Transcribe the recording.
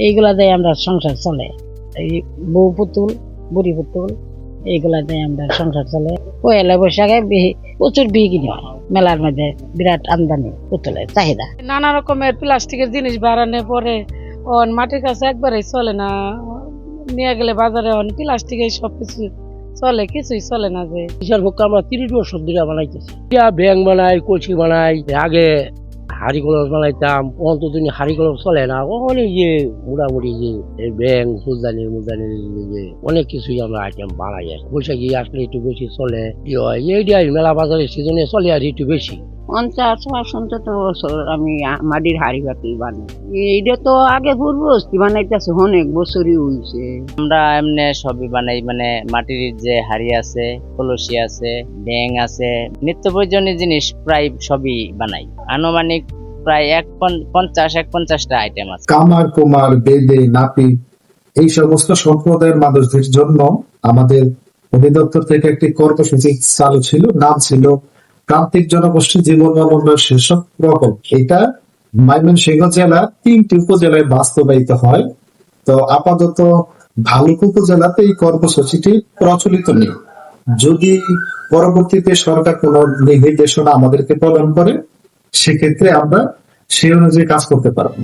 এইগুলা দিয়ে আমরা সংসার চলে। এই বউ পুতুল, বুড়ি পুতুল, এইগুলা দিয়ে আমরা সংসার চলে। পয়লা বৈশাখে প্রচুর বিক্রি হয় মেলার মধ্যে, বিরাট আমদানি পুতুলের চাহিদা। নানা রকমের প্লাস্টিকের জিনিস বাড়ানোর পরে মাটির কাছে একবারে চলে না, নিয়ে গেলে বাজারে প্লাস্টিকের সবকিছু চলে, কিছুই চলে না। যে বিশাল ভোগ আমরা 30 বছর ধরে বানাইতেছি। ব্যাং বানাই, কলসি বানাই, আগে হাড়ি কলস বানাইতাম, অন্তত হাড়ি কলস চলে না। অনেক যে মোটামুটি যে ব্যাং ফুলদানি মুলদানি যে অনেক কিছুই আমরা আইটেম বানাই। বৈশাখী আসলে একটু বেশি চলে, কি হয় এইটাই মেলা বাজারের সিজনে চলে আর একটু বেশি। 50-55 বছর আমি মাটির হাড়ি বাতি বানাই। এইটা তো আগে পূর্বস্থি বানাইতেছে, অনেক বছরই হইছে। আমরা এমনি সবই বানাই, মানে মাটির যে হাড়ি আছে, কলসি আছে, ব্যাং আছে, নিত্য প্রয়োজনীয় জিনিস প্রায় সবই বানাই। আনুমানিক প্রায় 50-51টা আইটেম আছে। কামার কুমার বেদে নাপিত এই সমস্ত সম্প্রদায়ের মানুষদের জন্য আমাদের অধিদপ্তর থেকে একটি কর্মসূচি চালু ছিল, নাম ছিল প্রান্তিক জনগোষ্ঠী জীবন উন্নয়ন শীর্ষক প্রকল্প। এটা ময়মনসিংহ জেলা 3টি উপজেলায় বাস্তবায়িত হয়। তো আপাতত ভালুক উপজেলাতে এই কর্মসূচিটি প্রচলিত নেই। যদি পরবর্তীতে সরকার কোনো নির্দেশনা আমাদেরকে প্রদান করে, সেক্ষেত্রে আমরা সেই অনুযায়ী কাজ করতে পারবো।